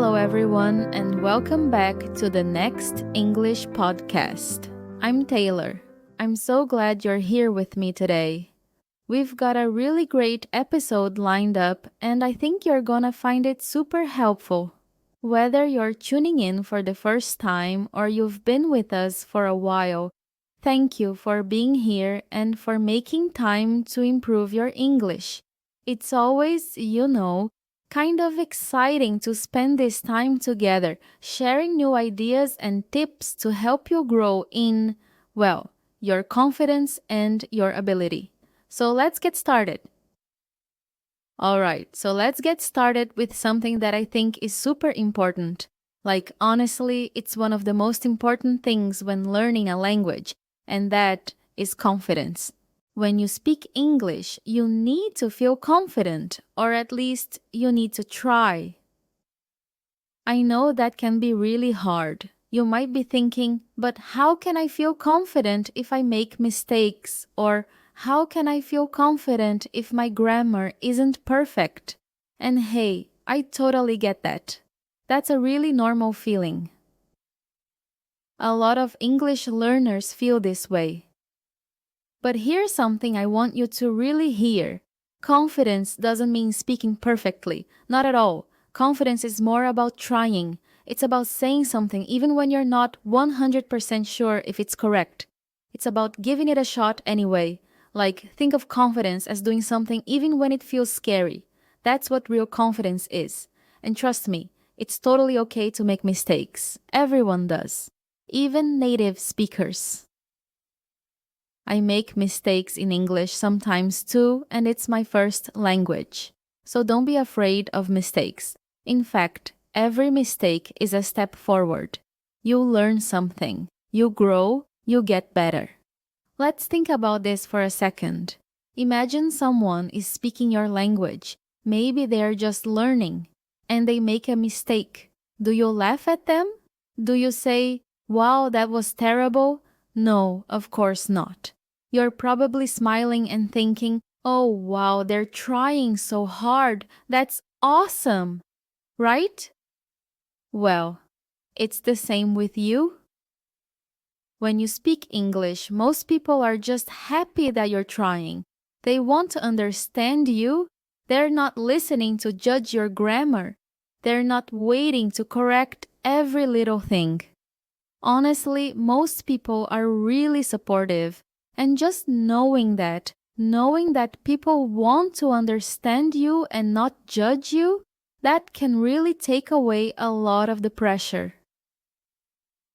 Hello, everyone, and welcome back to the next English podcast. I'm Taylor. I'm so glad you're here with me today. We've got a really great episode lined up, and I think you're gonna find it super helpful. Whether you're tuning in for the first time or you've been with us for a while, thank you for being here and for making time to improve your English. It's always, kind of exciting to spend this time together, sharing new ideas and tips to help you grow in, your confidence and your ability. So let's get started. Alright, so let's get started with something that I think is super important. Like, honestly, it's one of the most important things when learning a language, and that is confidence. When you speak English, you need to feel confident, or at least you need to try. I know that can be really hard. You might be thinking, but how can I feel confident if I make mistakes? Or how can I feel confident if my grammar isn't perfect? And hey, I totally get that. That's a really normal feeling. A lot of English learners feel this way. But here's something I want you to really hear. Confidence doesn't mean speaking perfectly. Not at all. Confidence is more about trying. It's about saying something even when you're not 100% sure if it's correct. It's about giving it a shot anyway. Like, think of confidence as doing something even when it feels scary. That's what real confidence is. And trust me, it's totally okay to make mistakes. Everyone does. Even native speakers. I make mistakes in English sometimes too, and it's my first language. So don't be afraid of mistakes. In fact, every mistake is a step forward. You learn something. You grow. You get better. Let's think about this for a second. Imagine someone is speaking your language. Maybe they're just learning, and they make a mistake. Do you laugh at them? Do you say, "Wow, that was terrible"? No, of course not. You're probably smiling and thinking, "Oh, wow, they're trying so hard. That's awesome." Right? Well, it's the same with you. When you speak English, most people are just happy that you're trying. They want to understand you. They're not listening to judge your grammar. They're not waiting to correct every little thing. Honestly, most people are really supportive. And just knowing that people want to understand you and not judge you, that can really take away a lot of the pressure.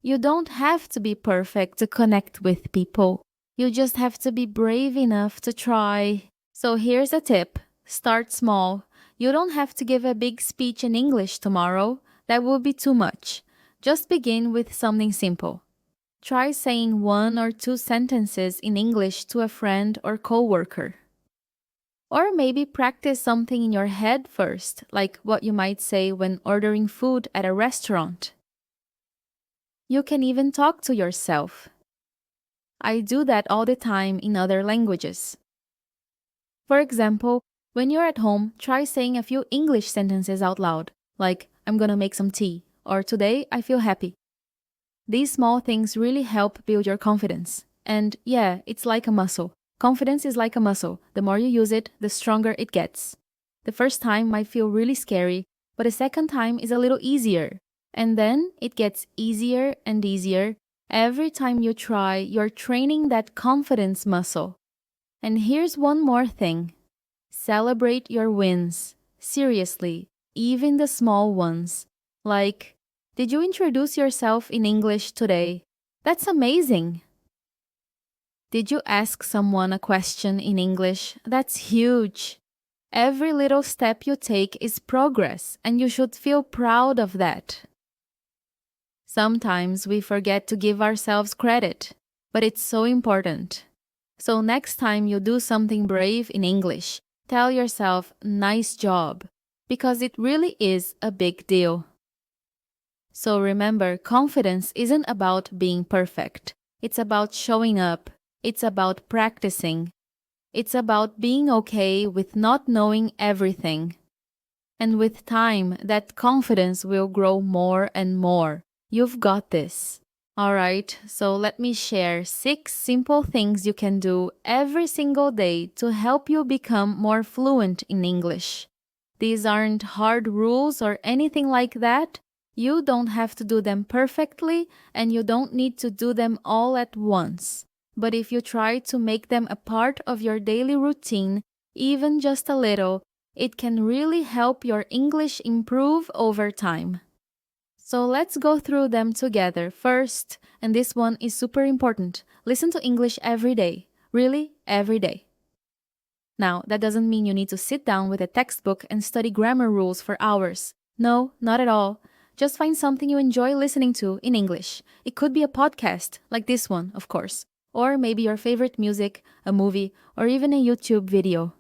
You don't have to be perfect to connect with people. You just have to be brave enough to try. So here's a tip. Start small. You don't have to give a big speech in English tomorrow. That would be too much. Just begin with something simple. Try saying 1 or 2 sentences in English to a friend or coworker. Or maybe practice something in your head first, like what you might say when ordering food at a restaurant. You can even talk to yourself. I do that all the time in other languages. For example, when you're at home, try saying a few English sentences out loud, like, "I'm gonna make some tea," or "Today I feel happy." These small things really help build your confidence. And yeah, it's like a muscle. Confidence is like a muscle. The more you use it, the stronger it gets. The first time might feel really scary, but the second time is a little easier. And then it gets easier and easier. Every time you try, you're training that confidence muscle. And here's one more thing. Celebrate your wins. Seriously, even the small ones. Like, did you introduce yourself in English today? That's amazing. Did you ask someone a question in English? That's huge. Every little step you take is progress, and you should feel proud of that. Sometimes we forget to give ourselves credit, but it's so important. So next time you do something brave in English, tell yourself, "Nice job," because it really is a big deal. So remember, confidence isn't about being perfect. It's about showing up. It's about practicing. It's about being okay with not knowing everything. And with time, that confidence will grow more and more. You've got this. All right, so let me share 6 simple things you can do every single day to help you become more fluent in English. These aren't hard rules or anything like that. You don't have to do them perfectly, and you don't need to do them all at once. But if you try to make them a part of your daily routine, even just a little, it can really help your English improve over time. So let's go through them together. First, and this one is super important, listen to English every day. Really, every day. Now, that doesn't mean you need to sit down with a textbook and study grammar rules for hours. No, not at all. Just find something you enjoy listening to in English. It could be a podcast, like this one, of course. Or maybe your favorite music, a movie, or even a YouTube video.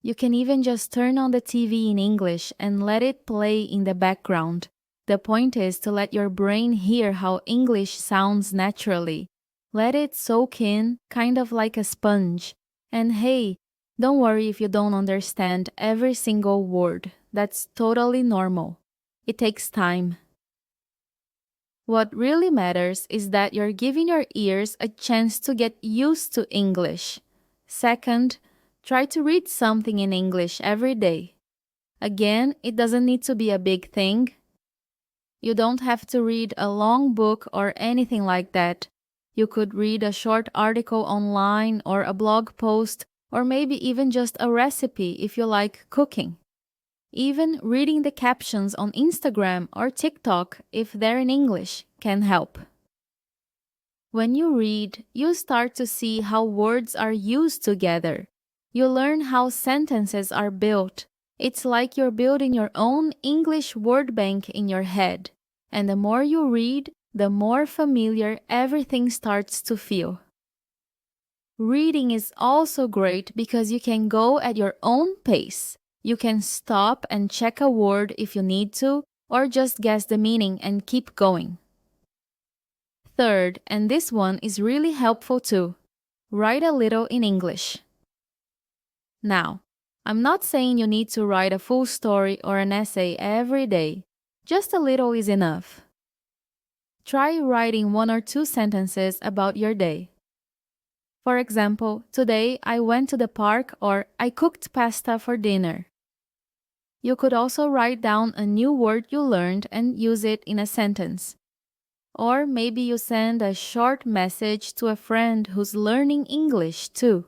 You can even just turn on the TV in English and let it play in the background. The point is to let your brain hear how English sounds naturally. Let it soak in, kind of like a sponge. And hey, don't worry if you don't understand every single word. That's totally normal. It takes time. What really matters is that you're giving your ears a chance to get used to English. Second, try to read something in English every day. Again, it doesn't need to be a big thing. You don't have to read a long book or anything like that. You could read a short article online or a blog post, or maybe even just a recipe if you like cooking. Even reading the captions on Instagram or TikTok, if they're in English, can help. When you read, you start to see how words are used together. You learn how sentences are built. It's like you're building your own English word bank in your head. And the more you read, the more familiar everything starts to feel. Reading is also great because you can go at your own pace. You can stop and check a word if you need to, or just guess the meaning and keep going. Third, and this one is really helpful too, write a little in English. Now, I'm not saying you need to write a full story or an essay every day. Just a little is enough. Try writing 1 or 2 sentences about your day. For example, today I went to the park, or I cooked pasta for dinner. You could also write down a new word you learned and use it in a sentence. Or maybe you send a short message to a friend who's learning English too.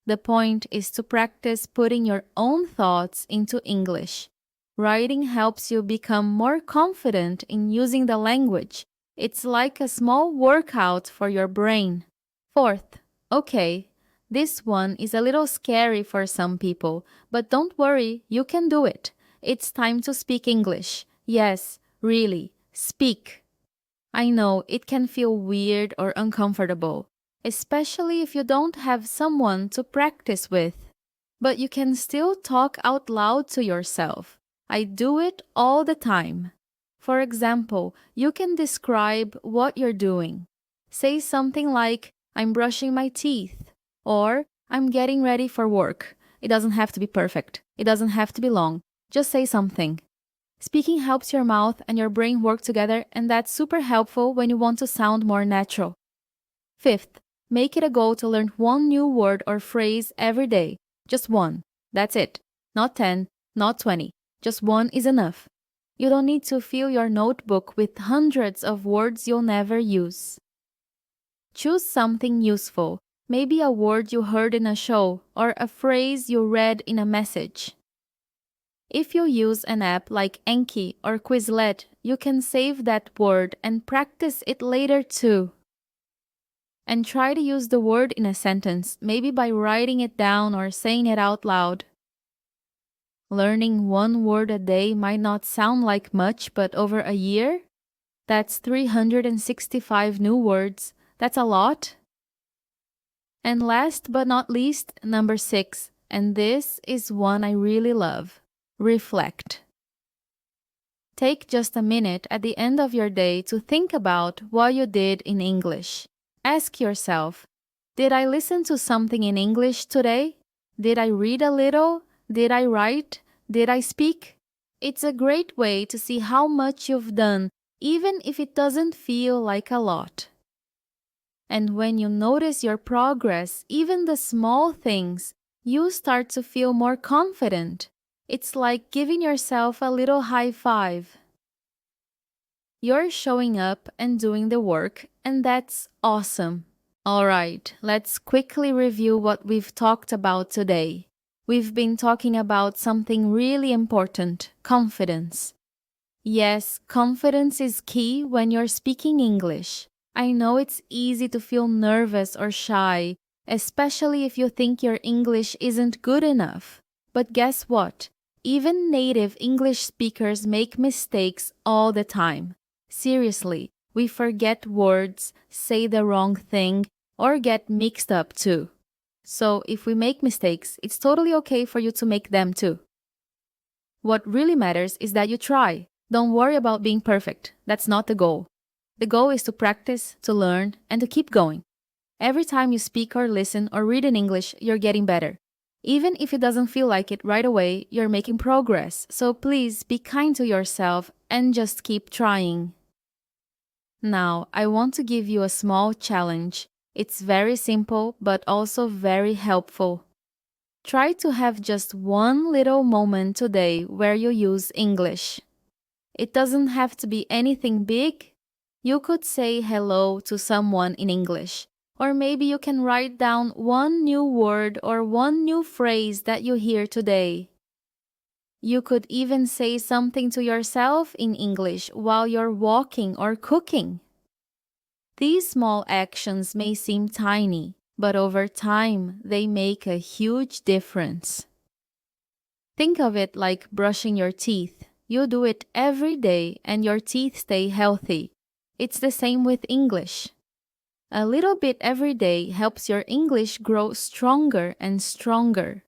The point is to practice putting your own thoughts into English. Writing helps you become more confident in using the language. It's like a small workout for your brain. Fourth, okay, this one is a little scary for some people, but don't worry, you can do it. It's time to speak English. Yes, really, speak. I know it can feel weird or uncomfortable, especially if you don't have someone to practice with. But you can still talk out loud to yourself. I do it all the time. For example, you can describe what you're doing. Say something like, I'm brushing my teeth, or I'm getting ready for work. It doesn't have to be perfect. It doesn't have to be long. Just say something. Speaking helps your mouth and your brain work together, and that's super helpful when you want to sound more natural. Fifth, make it a goal to learn 1 new word or phrase every day. Just 1. That's it. Not 10, not 20. Just 1 is enough. You don't need to fill your notebook with hundreds of words you'll never use. Choose something useful, maybe a word you heard in a show or a phrase you read in a message. If you use an app like Anki or Quizlet, you can save that word and practice it later too. And try to use the word in a sentence, maybe by writing it down or saying it out loud. Learning 1 word a day might not sound like much, but over a year, that's 365 new words. That's a lot. And last but not least, number 6, and this is one I really love. Reflect. Take just a minute at the end of your day to think about what you did in English. Ask yourself, did I listen to something in English today? Did I read a little? Did I write? Did I speak? It's a great way to see how much you've done, even if it doesn't feel like a lot. And when you notice your progress, even the small things, you start to feel more confident. It's like giving yourself a little high five. You're showing up and doing the work, and that's awesome. All right, let's quickly review what we've talked about today. We've been talking about something really important: confidence. Yes, confidence is key when you're speaking English. I know it's easy to feel nervous or shy, especially if you think your English isn't good enough. But guess what? Even native English speakers make mistakes all the time. Seriously, we forget words, say the wrong thing, or get mixed up too. So if we make mistakes, it's totally okay for you to make them too. What really matters is that you try. Don't worry about being perfect. That's not the goal. The goal is to practice, to learn, and to keep going. Every time you speak or listen or read in English, you're getting better. Even if it doesn't feel like it right away, you're making progress. So please be kind to yourself and just keep trying. Now, I want to give you a small challenge. It's very simple, but also very helpful. Try to have just one little moment today where you use English. It doesn't have to be anything big. You could say hello to someone in English, or maybe you can write down one new word or one new phrase that you hear today. You could even say something to yourself in English while you're walking or cooking. These small actions may seem tiny, but over time, they make a huge difference. Think of it like brushing your teeth. You do it every day and your teeth stay healthy. It's the same with English. A little bit every day helps your English grow stronger and stronger.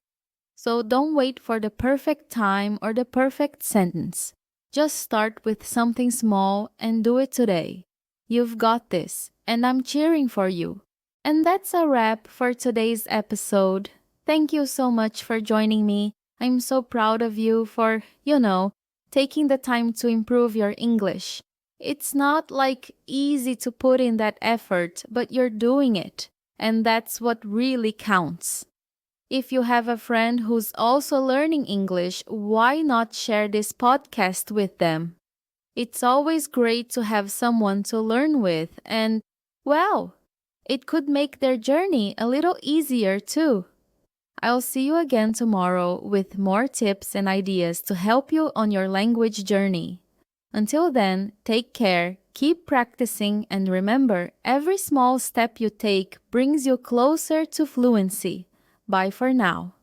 So don't wait for the perfect time or the perfect sentence. Just start with something small and do it today. You've got this, and I'm cheering for you. And that's a wrap for today's episode. Thank you so much for joining me. I'm so proud of you for, taking the time to improve your English. It's not like easy to put in that effort, but you're doing it. And that's what really counts. If you have a friend who's also learning English, why not share this podcast with them? It's always great to have someone to learn with, and, well, it could make their journey a little easier too. I'll see you again tomorrow with more tips and ideas to help you on your language journey. Until then, take care, keep practicing, and remember, every small step you take brings you closer to fluency. Bye for now.